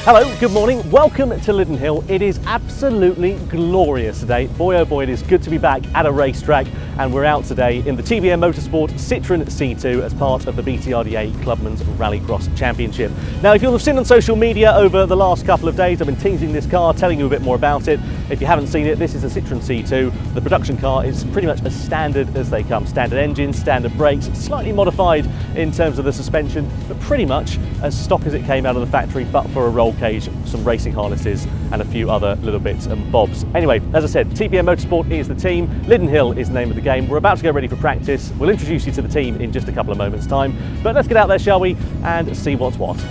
Hello, good morning, welcome to Lydden Hill. It is absolutely glorious today. Boy oh boy, it is good to be back at a racetrack, and we're out today in the TBM Motorsport Citroën C2 as part of the BTRDA Clubman's Rallycross Championship. Now, if you'll have seen on social media over the last couple of days, I've been teasing this car, telling you a bit more about it. If you haven't seen it, this is a Citroën C2. The production car is pretty much as standard as they come. Standard engine, standard brakes, slightly modified in terms of the suspension, but pretty much as stock as it came out of the factory, but for a roll cage, some racing harnesses and a few other little bits and bobs. Anyway, as I said, TBM Motorsport is the team, Lydden Hill is the name of the game. We're about to go ready for practice. We'll introduce you to the team in just a couple of moments' time, but let's get out there, shall we, and see what's what.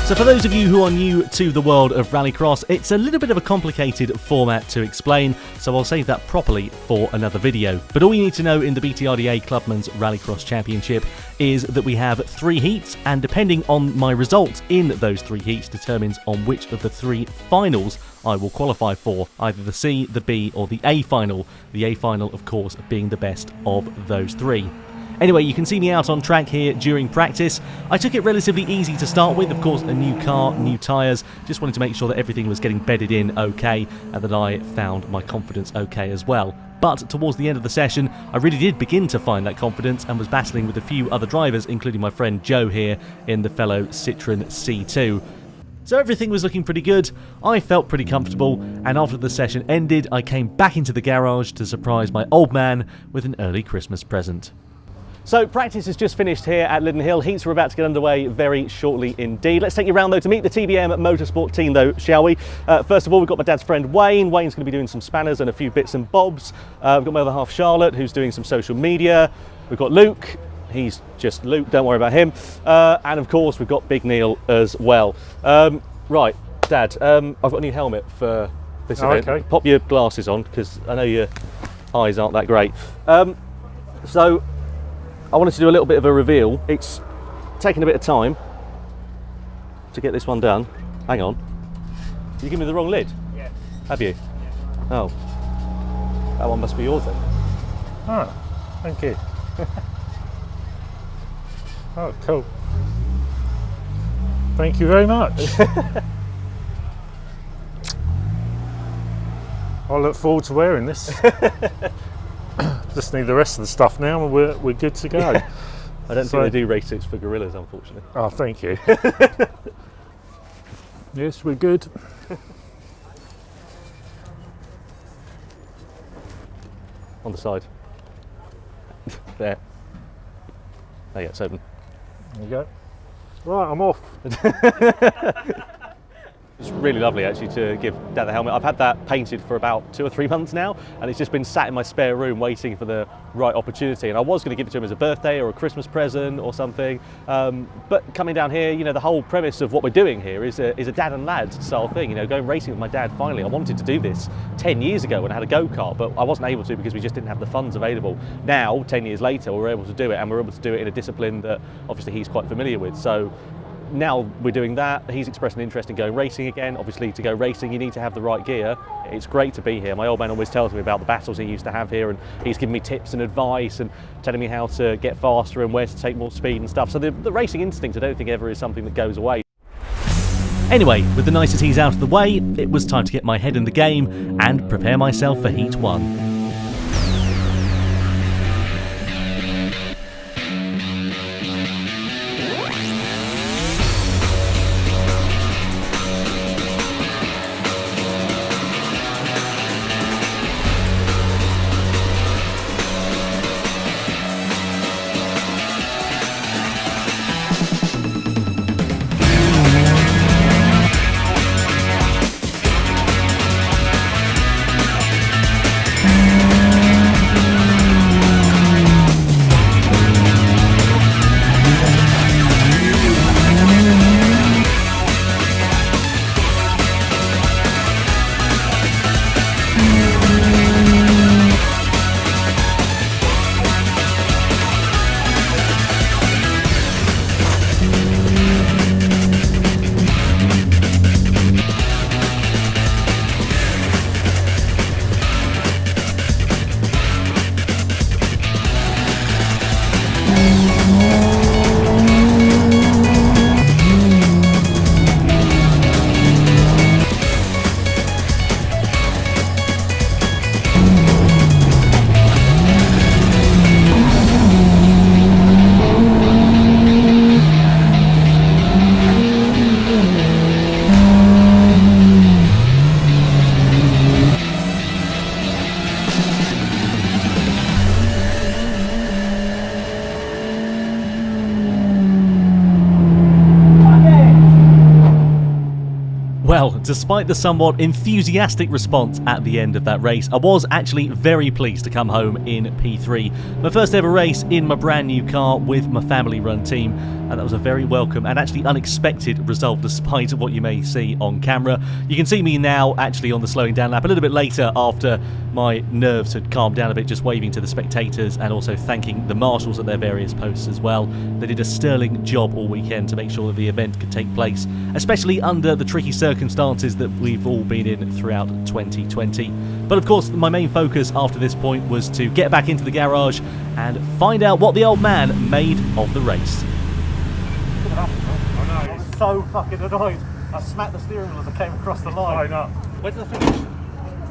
So for those of you who are new to the world of Rallycross, it's a little bit of a complicated format to explain, so I'll save that properly for another video. But all you need to know in the BTRDA Clubman's Rallycross Championship is that we have 3 heats, and depending on my results in those 3 heats determines on which of the 3 finals I will qualify for, either the C, the B or the A final. The A final, of course, being the best of those 3. Anyway, you can see me out on track here during practice. I took it relatively easy to start with, of course, a new car, new tyres, just wanted to make sure that everything was getting bedded in okay and that I found my confidence okay as well. But towards the end of the session, I really did begin to find that confidence and was battling with a few other drivers, including my friend Joe here in the fellow Citroën C2. So everything was looking pretty good, I felt pretty comfortable, and after the session ended, I came back into the garage to surprise my old man with an early Christmas present. So practice has just finished here at Lydden Hill. Heats are about to get underway very shortly indeed. Let's take you around though to meet the TBM Motorsport team though, shall we? First of all, we've got my dad's friend Wayne. Wayne's going to be doing some spanners and a few bits and bobs. We've got my other half Charlotte, who's doing some social media. We've got Luke. He's just Luke, don't worry about him. And of course, we've got Big Neil as well. Right, Dad, I've got a new helmet for this event. Okay. Pop your glasses on, because I know your eyes aren't that great. So I wanted to do a little bit of a reveal. It's taken a bit of time to get this one done. Hang on. You give me the wrong lid? Yeah. Have you? Yeah. Oh. That one must be yours then. Oh, thank you. Oh, cool. Thank you very much. I look forward to wearing this. Just need the rest of the stuff now and we're good to go. Yeah. I don't think they do race suits for gorillas, unfortunately. Oh, thank you. Yes, we're good. On the side. There. There you go, it's open. There you go. Right, I'm off. It's really lovely actually to give Dad the helmet. I've had that painted for about 2 or 3 months now, and it's just been sat in my spare room waiting for the right opportunity. And I was going to give it to him as a birthday or a Christmas present or something. But coming down here, you know, the whole premise of what we're doing here is a dad and lad style thing. You know, going racing with my dad finally. I wanted to do this 10 years ago when I had a go-kart, but I wasn't able to because we just didn't have the funds available. Now, 10 years later, we're able to do it, and we're able to do it in a discipline that obviously he's quite familiar with. So now we're doing that. He's expressed an interest in going racing again. Obviously, to go racing, you need to have the right gear. It's great to be here. My old man always tells me about the battles he used to have here, and he's giving me tips and advice and telling me how to get faster and where to take more speed and stuff. So the racing instinct, I don't think ever is something that goes away. Anyway, with the niceties out of the way, it was time to get my head in the game and prepare myself for Heat 1. Despite the somewhat enthusiastic response at the end of that race, I was actually very pleased to come home in P3. My first ever race in my brand new car with my family run team, and that was a very welcome and actually unexpected result despite what you may see on camera. You can see me now actually on the slowing down lap a little bit later after my nerves had calmed down a bit, just waving to the spectators and also thanking the marshals at their various posts as well. They did a sterling job all weekend to make sure that the event could take place, especially under the tricky circumstances that we've all been in throughout 2020. But of course, my main focus after this point was to get back into the garage and find out what the old man made of the race. I know. I was so fucking annoyed. I smacked the steering wheel as I came across the line. Up. Where did I finish?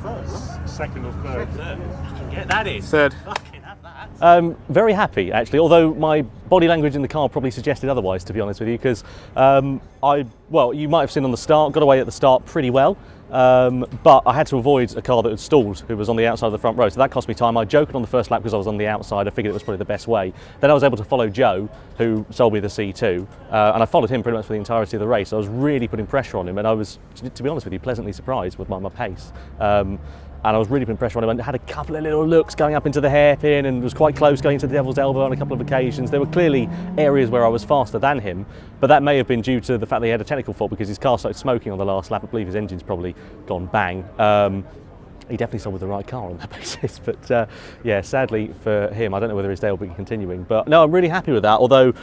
First? Second or third. Fucking get that in. Third. Fucking have that. Very happy actually, although my body language in the car probably suggested otherwise, to be honest with you, because you might have seen on the start, got away at the start pretty well, but I had to avoid a car that had stalled, who was on the outside of the front row, so that cost me time. I joked on the first lap because I was on the outside. I figured it was probably the best way. Then I was able to follow Joe, who sold me the C2, and I followed him pretty much for the entirety of the race. I was really putting pressure on him, and I was, to be honest with you, pleasantly surprised with my pace. And I was really putting pressure on him, and had a couple of little looks going up into the hairpin and was quite close going to the devil's elbow on a couple of occasions. There were clearly areas where I was faster than him, but that may have been due to the fact that he had a technical fault because his car started smoking on the last lap. I believe his engine's probably gone bang. He definitely sold with the right car on that basis, but yeah, sadly for him, I don't know whether his day will be continuing. But no, I'm really happy with that, although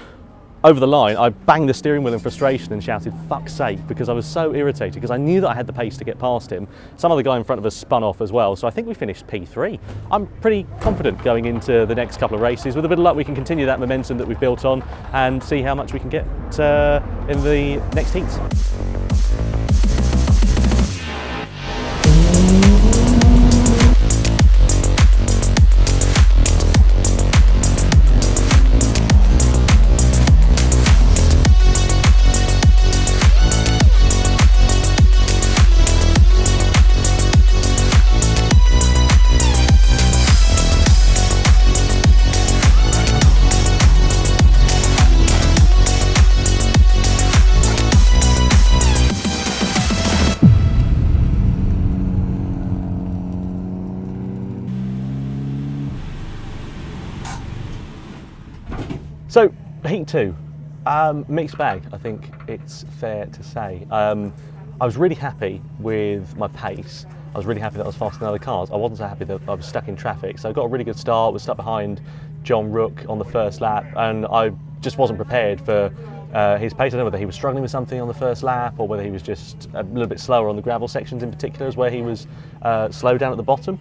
over the line, I banged the steering wheel in frustration and shouted, "Fuck's sake," because I was so irritated because I knew that I had the pace to get past him. Some other guy in front of us spun off as well, so I think we finished P3. I'm pretty confident going into the next couple of races. With a bit of luck, we can continue that momentum that we've built on and see how much we can get in the next heats. So, heat 2, mixed bag, I think it's fair to say. I was really happy with my pace. I was really happy that I was faster than other cars. I wasn't so happy that I was stuck in traffic. So I got a really good start, was stuck behind John Rook on the first lap, and I just wasn't prepared for his pace. I don't know whether he was struggling with something on the first lap or whether he was just a little bit slower on the gravel sections in particular, is where he was slow down at the bottom.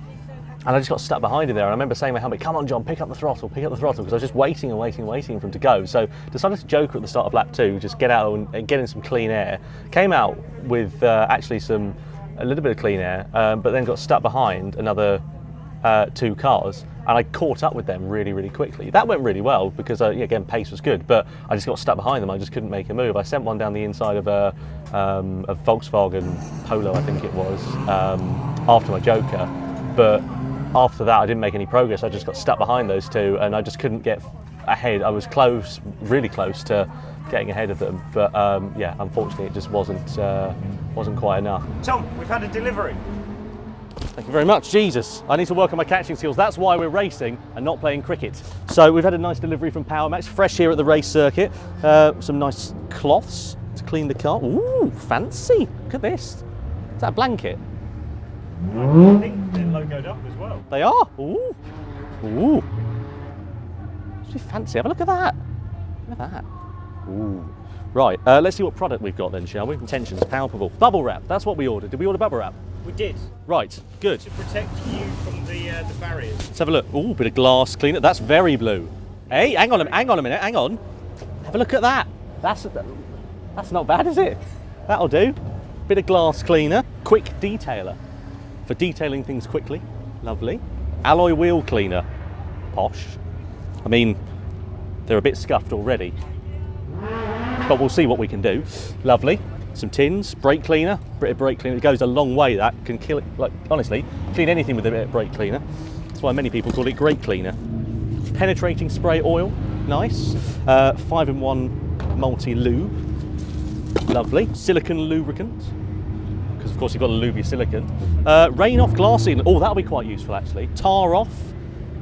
And I just got stuck behind him there, and I remember saying to my helmet, "Come on, John, pick up the throttle," because I was just waiting for him to go. So decided to joker at the start of lap 2, just get out and get in some clean air. Came out with actually a little bit of clean air, but then got stuck behind another 2 cars, and I caught up with them really, really quickly. That went really well because, again, pace was good, but I just got stuck behind them. I just couldn't make a move. I sent one down the inside of a Volkswagen Polo, I think it was, after my joker, but after that I didn't make any progress. I just got stuck behind those 2 and I just couldn't get ahead. I was close, really close to getting ahead of them, but yeah, unfortunately it just wasn't quite enough. Tom, we've had a delivery. Thank you very much. Jesus, I need to work on my catching skills. That's why we're racing and not playing cricket. So we've had a nice delivery from Power Max, fresh here at the race circuit. Some nice cloths to clean the car. Ooh, fancy. Look at this. Is that a blanket? I think they're logoed up as well. They are. Ooh. Ooh. It's really fancy. Have a look at that. Look at that. Ooh. Right, let's see what product we've got then, shall we? Intentions, palpable. Bubble wrap, that's what we ordered. Did we order bubble wrap? We did. Right, good. To protect you from the barriers. Let's have a look. Ooh, bit of glass cleaner. That's very blue. Hey, hang on a minute, hang on. Have a look at that. That's not bad, is it? That'll do. Bit of glass cleaner. Quick detailer. For detailing things quickly. Lovely. Alloy wheel cleaner. Posh. I mean, they're a bit scuffed already, but we'll see what we can do. Lovely. Some tins, brake cleaner, bit of brake cleaner. It goes a long way, that can kill it. Like, honestly, clean anything with a bit of brake cleaner. That's why many people call it great cleaner. Penetrating spray oil, nice. 5-in-1 multi-lube, lovely. Silicone lubricant, because course, you've got to lube your silicone. Rain off glass sealant. Oh, that'll be quite useful actually. Tar off.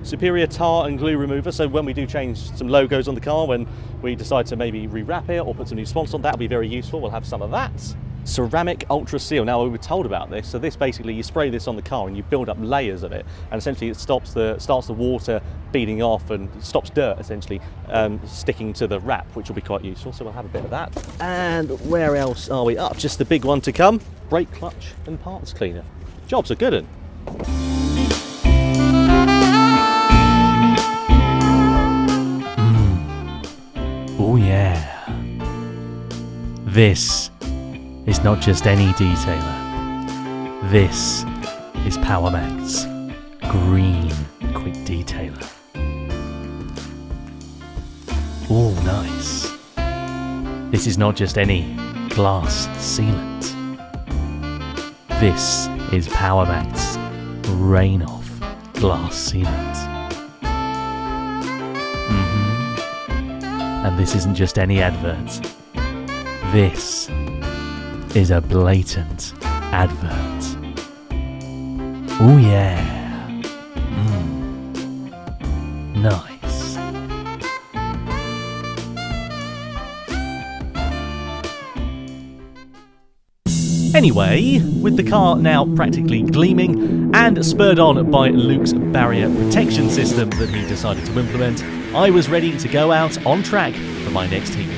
Superior tar and glue remover, so when we do change some logos on the car, when we decide to maybe rewrap it or put some new sponsors on, that'll be very useful. We'll have some of that. Ceramic ultra seal. Now, we were told about this, so this basically, you spray this on the car and you build up layers of it, and essentially it starts the water beading off and stops dirt essentially sticking to the wrap, which will be quite useful, so we'll have a bit of that. And where else are we up? Just the big one to come, brake clutch and parts cleaner. Job's a good one. Oh yeah, this is not just any detailer. This is PowerMac's Green Quick Detailer. Oh nice. This is not just any glass sealant. This is PowerMac's Rain Off Glass Sealant. And this isn't just any advert. This is a blatant advert. Oh yeah. Nice. Anyway, with the car now practically gleaming and spurred on by Luke's barrier protection system that he decided to implement, I was ready to go out on track for my next heat.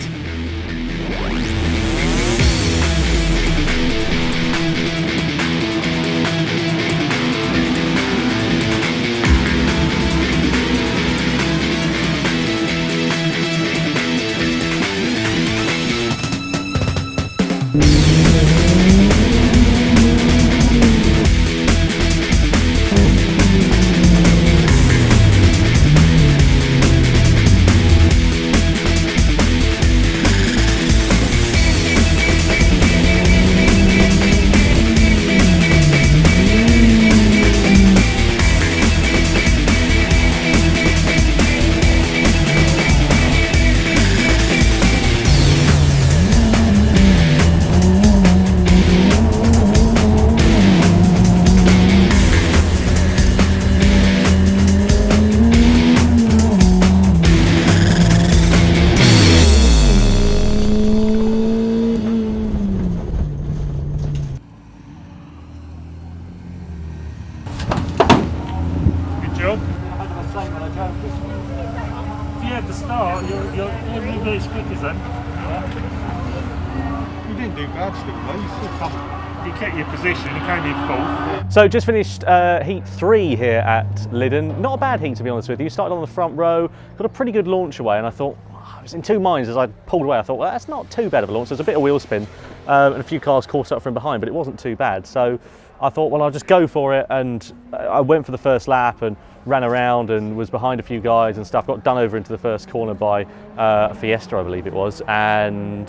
Yeah, at the start, you're every bit as quick as them. You didn't do bad still, though. You still come. You kept your position, you came in fourth. So just finished heat 3 here at Lyddon. Not a bad heat, to be honest with you. Started on the front row, got a pretty good launch away, and I thought, I was in two minds as I pulled away. I thought, well, that's not too bad of a launch. There's a bit of wheel spin and a few cars caught up from behind, but it wasn't too bad. So I thought, well, I'll just go for it, and I went for the first lap and ran around and was behind a few guys and stuff. Got done over into the first corner by a Fiesta, I believe it was, and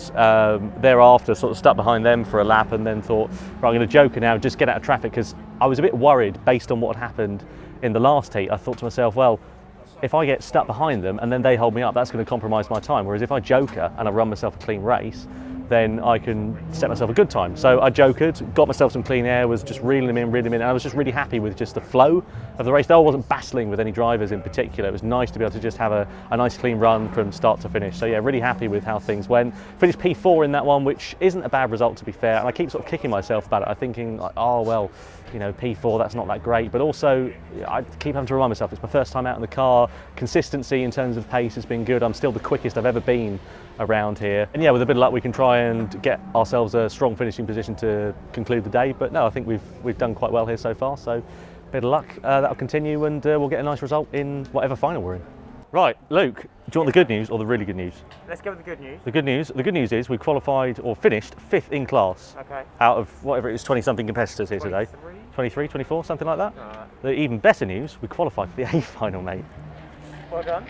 thereafter sort of stuck behind them for a lap, and then thought, right, I'm going to joker now, just get out of traffic, because I was a bit worried based on what had happened in the last heat. I thought to myself, well, if I get stuck behind them and then they hold me up, that's going to compromise my time. Whereas if I joker and I run myself a clean race, then I can set myself a good time. So I jokered, got myself some clean air, was just reeling them in, and I was just really happy with just the flow of the race. Though I wasn't battling with any drivers in particular, it was nice to be able to just have a nice clean run from start to finish. So yeah, really happy with how things went. Finished P4 in that one, which isn't a bad result, to be fair, and I keep sort of kicking myself about it. I'm thinking, like, oh well, you know, P4, that's not that great, but also I keep having to remind myself it's my first time out in the car. Consistency in terms of pace has been good. I'm still the quickest I've ever been around here, and yeah, with a bit of luck we can try and get ourselves a strong finishing position to conclude the day. But no, I think we've done quite well here so far, so a bit of luck, that'll continue, and we'll get a nice result in whatever final we're in. Right, Luke, do you want the good news or the really good news? Let's go with the good news. The good news is we qualified or finished 5th in class. Okay. Out of whatever it is, 20-something competitors here today. 23, 24, something like that. Alright. The even better news, we qualified for the A final, mate. Well done.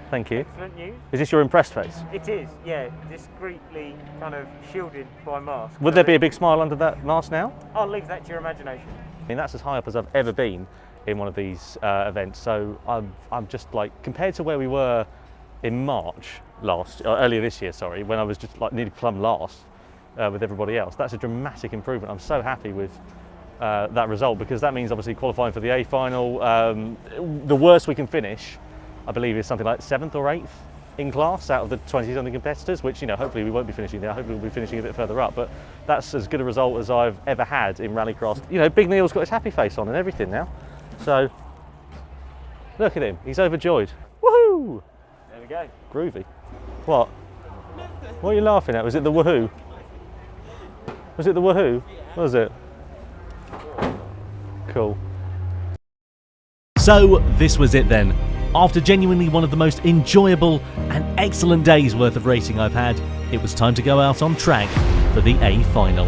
Thank you. Excellent news. Is this your impressed face? It is, yeah, discreetly kind of shielded by mask. Would there be a big smile under that mask now? I'll leave that to your imagination. I mean, that's as high up as I've ever been in one of these events. So I'm just like, compared to where we were in March earlier this year, sorry, when I was just like nearly plumb last, with everybody else. That's a dramatic improvement. I'm so happy with that result, because that means obviously qualifying for the A final. The worst we can finish, I believe, is something like 7th or 8th in class out of the 20-something competitors, which, you know, hopefully we won't be finishing there. Hopefully we'll be finishing a bit further up, but that's as good a result as I've ever had in Rallycross. You know, Big Neil's got his happy face on and everything now. So, look at him, he's overjoyed. Woohoo! There we go. Groovy. What? What are you laughing at? Was it the woohoo? Was it the woohoo? What was it? Cool. So, this was it then. After genuinely one of the most enjoyable and excellent days worth of racing I've had, it was time to go out on track for the A final.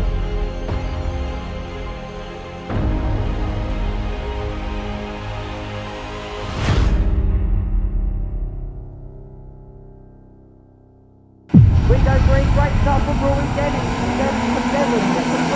We go green, great start from Rory Dennis. Dennis from Devon, just a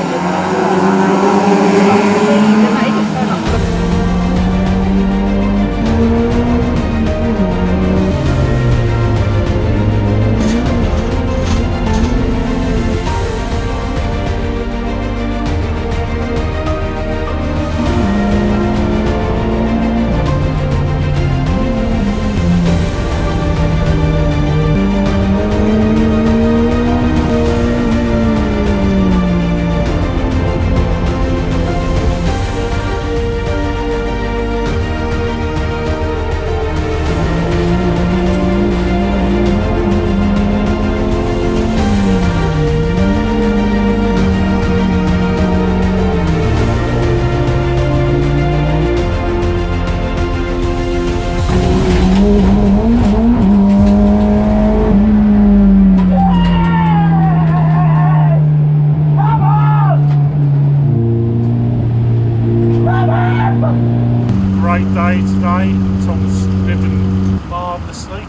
Great day today. Tom's driven marvellously.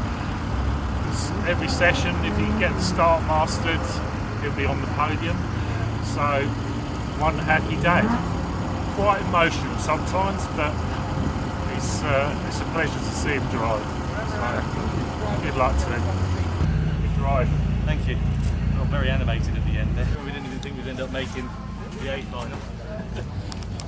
Every session, if he can get the start mastered, he'll be on the podium. So, one happy day. Quite emotional sometimes, but it's a pleasure to see him drive. So, good luck to him. Good drive. Thank you. I got very animated at the end there. We didn't even think we'd end up making the A final.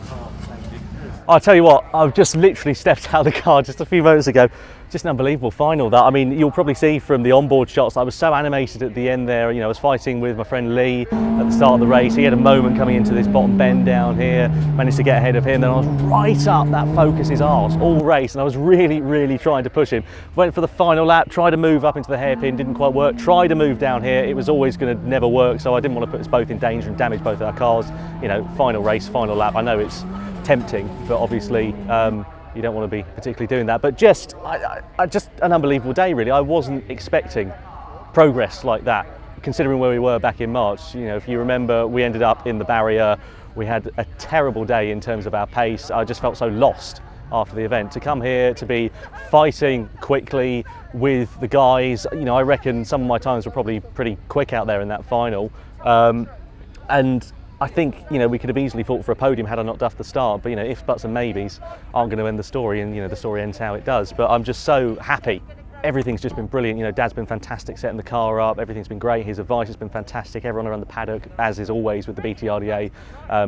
Oh, thank you. I'll tell you what, I've just literally stepped out of the car just a few moments ago. Just an unbelievable final that, I mean, you'll probably see from the onboard shots, I was so animated at the end there. You know, I was fighting with my friend Lee at the start of the race. He had a moment coming into this bottom bend down here, managed to get ahead of him. Then I was right up that Focus's arse all race, and I was really trying to push him. Went for the final lap, tried to move up into the hairpin, didn't quite work. Tried to move down here, it was always going to never work, so I didn't want to put us both in danger and damage both our cars. You know, final race, final lap. I know it's tempting, but obviously you don't want to be particularly doing that. But just an unbelievable day, really. I wasn't expecting progress like that, considering where we were back in March. You know, if you remember, we ended up in the barrier. We had a terrible day in terms of our pace. I just felt so lost after the event. To come here, to be fighting quickly with the guys, you know, I reckon some of my times were probably pretty quick out there in that final. And I think, you know, we could have easily fought for a podium had I not duffed the start, but, you know, ifs, buts and maybes aren't going to end the story, and, you know, the story ends how it does. But I'm just so happy. Everything's just been brilliant. You know, Dad's been fantastic setting the car up. Everything's been great. His advice has been fantastic. Everyone around the paddock, as is always with the BTRDA,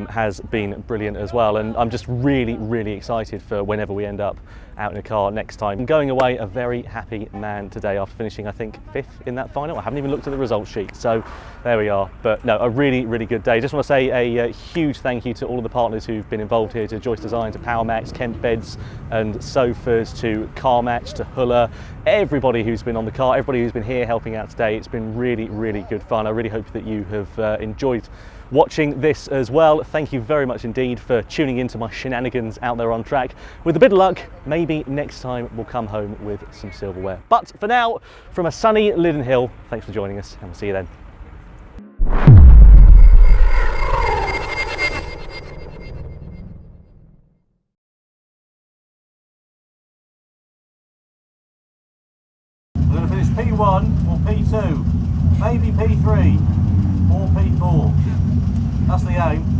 has been brilliant as well. And I'm just really excited for whenever we end up out in a car next time. I'm going away a very happy man today after finishing, I think, 5th in that final. I haven't even looked at the result sheet, so there we are. But no, a really good day. Just want to say a huge thank you to all of the partners who've been involved here, to Joyce Design, to PowerMax, Kent Beds and Sofas, to CarMatch, to Huller, everybody who's been on the car, everybody who's been here helping out today. It's been really good fun. I really hope that you have enjoyed watching this as well. Thank you very much indeed for tuning into my shenanigans out there on track. With a bit of luck, maybe next time we'll come home with some silverware. But for now, from a sunny Linden Hill, thanks for joining us, and we'll see you then. We're going to finish P1 or P2, maybe P3 or P4. That's the aim.